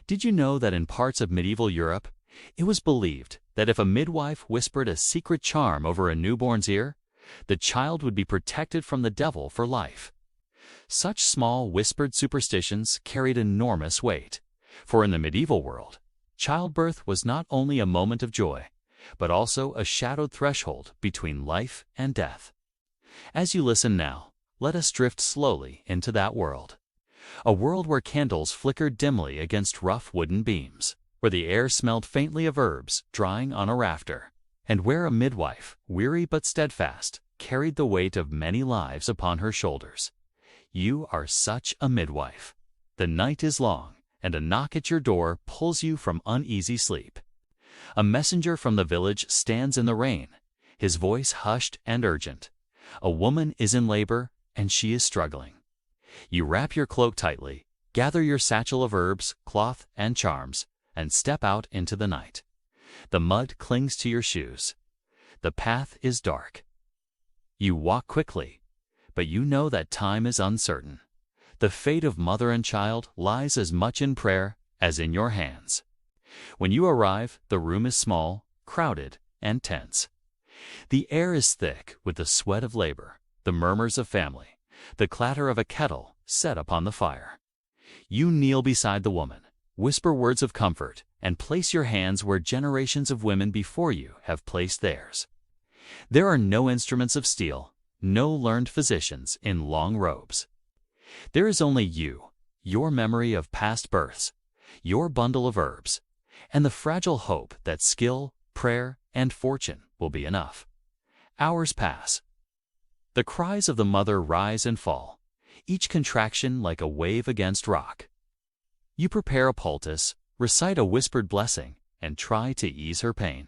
Did you know that in parts of medieval Europe, it was believed that if a midwife whispered a secret charm over a newborn's ear, the child would be protected from the devil for life? Such small whispered superstitions carried enormous weight, for in the medieval world, childbirth was not only a moment of joy, but also a shadowed threshold between life and death. As you listen now, let us drift slowly into that world. A world where candles flickered dimly against rough wooden beams, where the air smelled faintly of herbs drying on a rafter, and where a midwife, weary but steadfast, carried the weight of many lives upon her shoulders. You are such a midwife. The night is long, and a knock at your door pulls you from uneasy sleep. A messenger from the village stands in the rain, his voice hushed and urgent. A woman is in labor, and she is struggling. You wrap your cloak tightly, gather your satchel of herbs, cloth, and charms, and step out into the night. The mud clings to your shoes. The path is dark. You walk quickly, but you know that time is uncertain. The fate of mother and child lies as much in prayer as in your hands. When you arrive, the room is small, crowded, and tense. The air is thick with the sweat of labor, the murmurs of family, the clatter of a kettle set upon the fire. You kneel beside the woman, whisper words of comfort, and place your hands where generations of women before you have placed theirs. There are no instruments of steel, no learned physicians in long robes. There is only you, your memory of past births, your bundle of herbs, and the fragile hope that skill, prayer, and fortune will be enough. Hours pass. The cries of the mother rise and fall, each contraction like a wave against rock. You prepare a poultice, recite a whispered blessing, and try to ease her pain.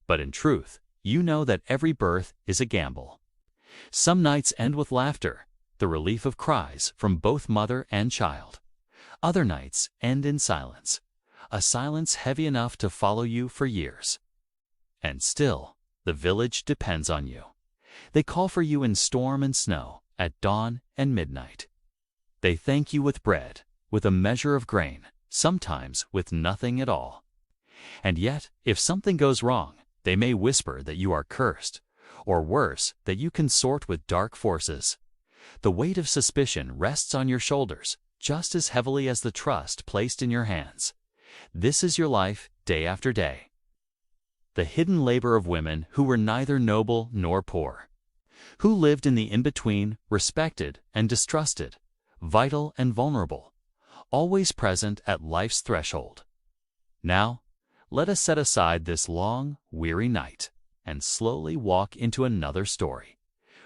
But in truth, you know that every birth is a gamble. Some nights end with laughter, the relief of cries from both mother and child. Other nights end in silence, a silence heavy enough to follow you for years. And still, the village depends on you. They call for you in storm and snow, at dawn and midnight. They thank you with bread, with a measure of grain, sometimes with nothing at all. And yet, if something goes wrong, they may whisper that you are cursed, or worse, that you consort with dark forces. The weight of suspicion rests on your shoulders, just as heavily as the trust placed in your hands. This is your life, day after day. The hidden labor of women who were neither noble nor poor, who lived in the in-between, respected and distrusted, vital and vulnerable, always present at life's threshold. Now, let us set aside this long, weary night and slowly walk into another story,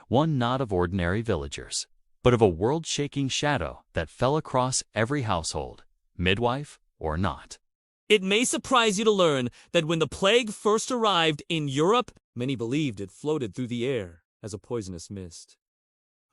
one not of ordinary villagers, but of a world-shaking shadow that fell across every household, midwife or not. It may surprise you to learn that when the plague first arrived in Europe, many believed it floated through the air as a poisonous mist,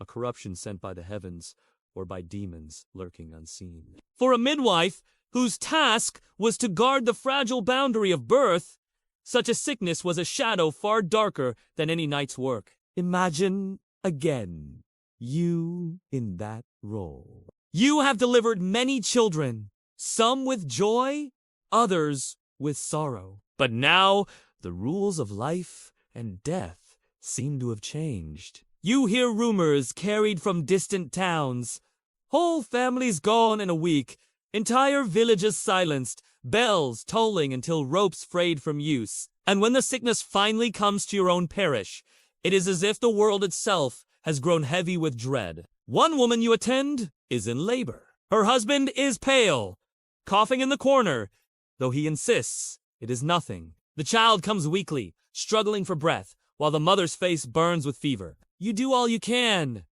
a corruption sent by the heavens or by demons lurking unseen. For a midwife whose task was to guard the fragile boundary of birth, such a sickness was a shadow far darker than any night's work. Imagine again you in that role. You have delivered many children, some with joy, others with sorrow. But now the rules of life and death seem to have changed. You hear rumors carried from distant towns. Whole families gone in a week, entire villages silenced, bells tolling until ropes frayed from use. And when the sickness finally comes to your own parish, it is as if the world itself has grown heavy with dread. One woman you attend is in labor. Her husband is pale, coughing in the corner, though he insists it is nothing. The child comes weakly, struggling for breath, while the mother's face burns with fever. You do all you can.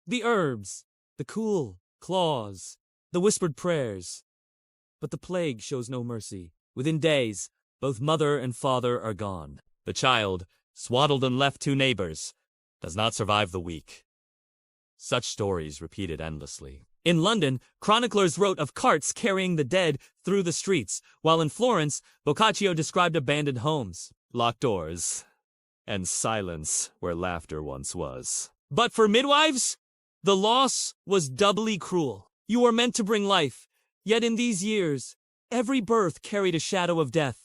The herbs, the cool claws, the whispered prayers. But the plague shows no mercy. Within days, both mother and father are gone. The child, swaddled and left to neighbors, does not survive the week. Such stories repeated endlessly. In London, chroniclers wrote of carts carrying the dead through the streets, while in Florence, Boccaccio described abandoned homes, locked doors, and silence where laughter once was. But for midwives, the loss was doubly cruel. You are meant to bring life, Yet in these years, every birth carried a shadow of death.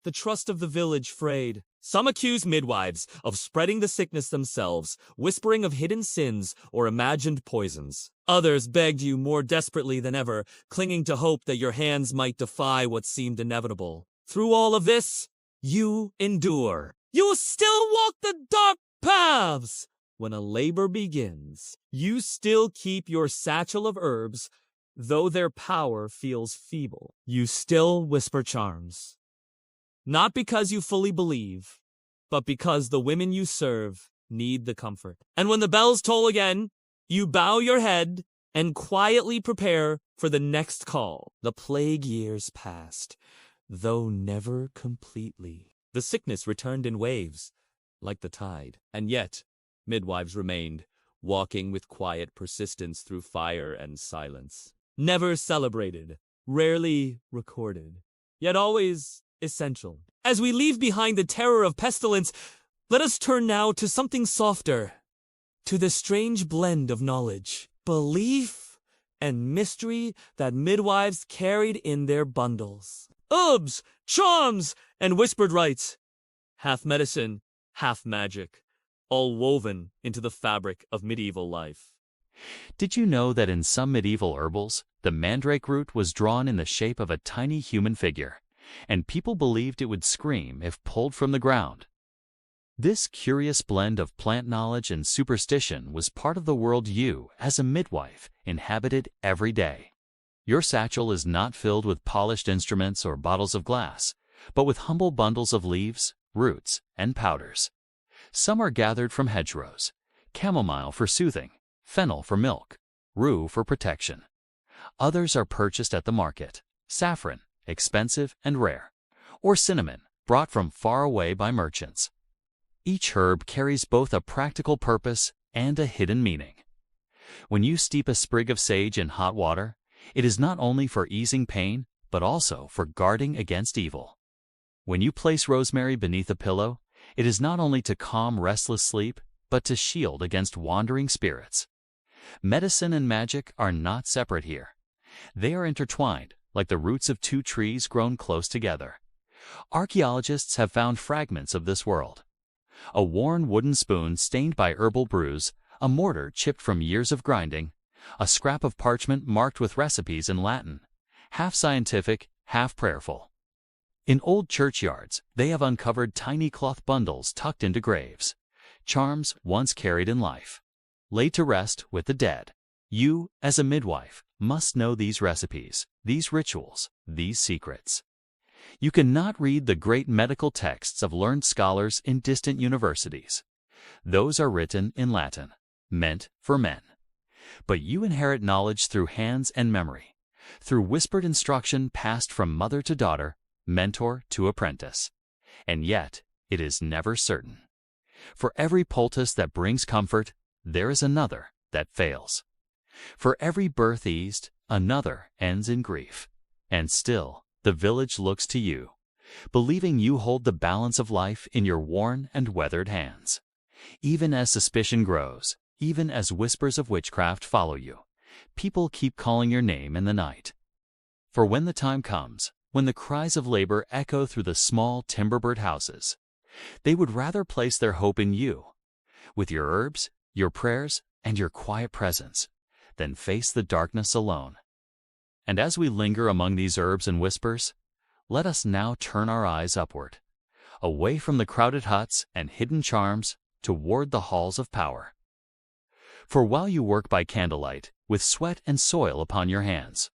The trust of the village frayed. Some accused midwives of spreading the sickness themselves, whispering of hidden sins or imagined poisons. Others begged you more desperately than ever, clinging to hope that your hands might defy what seemed inevitable. Through all of this, you endure. You still walk the dark paths. When a labor begins, you still keep your satchel of herbs, though their power feels feeble. You still whisper charms. Not because you fully believe, but because the women you serve need the comfort. And when the bells toll again, you bow your head and quietly prepare for the next call. The plague years passed, though never completely. The sickness returned in waves, like the tide. And yet, midwives remained, walking with quiet persistence through fire and silence. Never celebrated, rarely recorded, yet always essential. As we leave behind the terror of pestilence, let us turn now to something softer, to the strange blend of knowledge, belief, and mystery that midwives carried in their bundles. Herbs, charms, and whispered rites, half medicine, half magic, all woven into the fabric of medieval life. Did you know that in some medieval herbals, the mandrake root was drawn in the shape of a tiny human figure, and people believed it would scream if pulled from the ground? This curious blend of plant knowledge and superstition was part of the world you, as a midwife, inhabited every day. Your satchel is not filled with polished instruments or bottles of glass, but with humble bundles of leaves, roots, and powders. Some are gathered from hedgerows: chamomile for soothing, fennel for milk, rue for protection. Others are purchased at the market: saffron, expensive and rare, or cinnamon, brought from far away by merchants. Each herb carries both a practical purpose and a hidden meaning. When you steep a sprig of sage in hot water, it is not only for easing pain, but also for guarding against evil. When you place rosemary beneath a pillow, it is not only to calm restless sleep, but to shield against wandering spirits. Medicine and magic are not separate here. They are intertwined, like the roots of two trees grown close together. Archaeologists have found fragments of this world: a worn wooden spoon stained by herbal brews, a mortar chipped from years of grinding, a scrap of parchment marked with recipes in Latin, half scientific, half prayerful. In old churchyards, they have uncovered tiny cloth bundles tucked into graves, charms once carried in life, laid to rest with the dead. You, as a midwife, must know these recipes, these rituals, these secrets. You cannot read the great medical texts of learned scholars in distant universities. Those are written in Latin, meant for men. But you inherit knowledge through hands and memory, through whispered instruction passed from mother to daughter, mentor to apprentice. And yet, it is never certain. For every poultice that brings comfort, there is another that fails. For every birth eased, another ends in grief. And still, the village looks to you, believing you hold the balance of life in your worn and weathered hands. Even as suspicion grows, even as whispers of witchcraft follow you, people keep calling your name in the night. For when the time comes, when the cries of labor echo through the small timber-bird houses, they would rather place their hope in you, with your herbs, your prayers, and your quiet presence, than face the darkness alone. And as we linger among these herbs and whispers, let us now turn our eyes upward, away from the crowded huts and hidden charms, toward the halls of power. For while you work by candlelight, with sweat and soil upon your hands,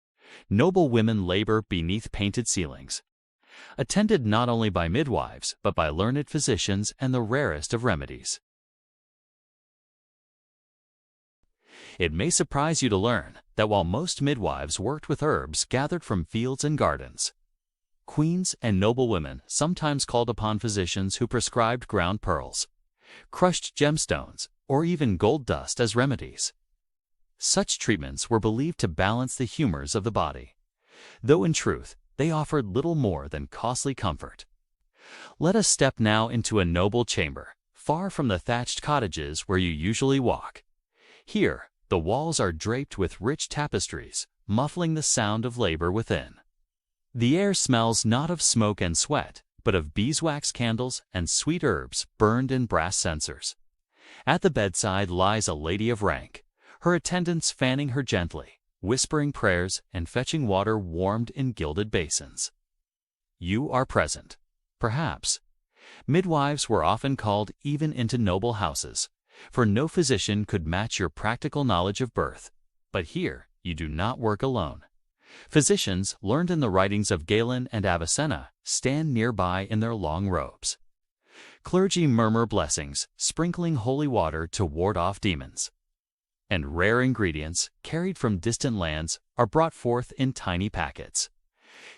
noble women labor beneath painted ceilings, attended not only by midwives, but by learned physicians and the rarest of remedies. It may surprise you to learn that while most midwives worked with herbs gathered from fields and gardens, queens and noble women sometimes called upon physicians who prescribed ground pearls, crushed gemstones, or even gold dust as remedies. Such treatments were believed to balance the humors of the body, though in truth they offered little more than costly comfort. Let us step now into a noble chamber, far from the thatched cottages where you usually walk. Here, the walls are draped with rich tapestries, muffling the sound of labor within. The air smells not of smoke and sweat, but of beeswax candles and sweet herbs burned in brass censers. At the bedside lies a lady of rank, her attendants fanning her gently, whispering prayers and fetching water warmed in gilded basins. You are present. Perhaps. Midwives were often called even into noble houses, for no physician could match your practical knowledge of birth. But here you do not work alone. Physicians, learned in the writings of Galen and Avicenna, stand nearby in their long robes. Clergy murmur blessings, sprinkling holy water to ward off demons. And rare ingredients, carried from distant lands, are brought forth in tiny packets.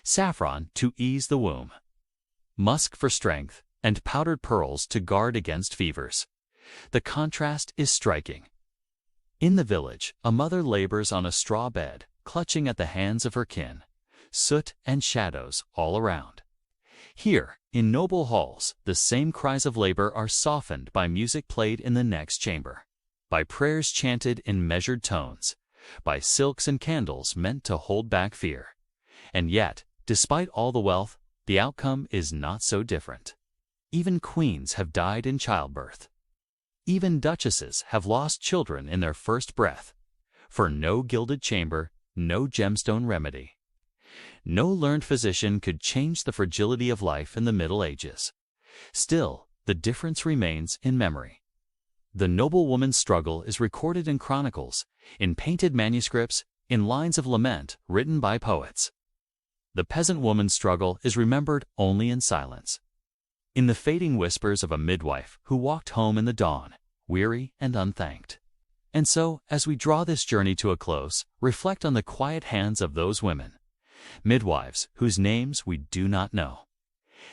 Saffron to ease the womb, musk for strength, and powdered pearls to guard against fevers. The contrast is striking. In the village, a mother labors on a straw bed, clutching at the hands of her kin, soot and shadows all around. Here, in noble halls, the same cries of labor are softened by music played in the next chamber, by prayers chanted in measured tones, by silks and candles meant to hold back fear. And yet, despite all the wealth, the outcome is not so different. Even queens have died in childbirth. Even duchesses have lost children in their first breath. For no gilded chamber, no gemstone remedy. No learned physician could change the fragility of life in the Middle Ages. Still, the difference remains in memory. The noble woman's struggle is recorded in chronicles, in painted manuscripts, in lines of lament written by poets. The peasant woman's struggle is remembered only in silence, in the fading whispers of a midwife who walked home in the dawn, weary and unthanked. And so, as we draw this journey to a close, reflect on the quiet hands of those women, midwives whose names we do not know.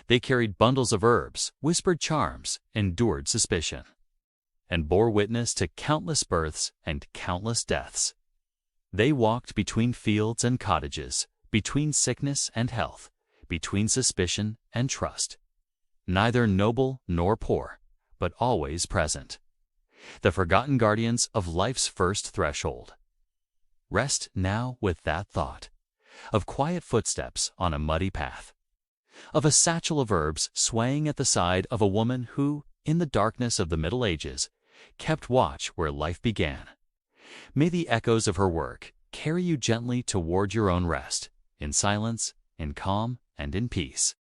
They carried bundles of herbs, whispered charms, endured suspicion, and bore witness to countless births and countless deaths. They walked between fields and cottages, between sickness and health, between suspicion and trust. Neither noble nor poor, but always present. The forgotten guardians of life's first threshold. Rest now with that thought, of quiet footsteps on a muddy path, of a satchel of herbs swaying at the side of a woman who, in the darkness of the Middle Ages, kept watch where life began. May the echoes of her work carry you gently toward your own rest, in silence, in calm, and in peace.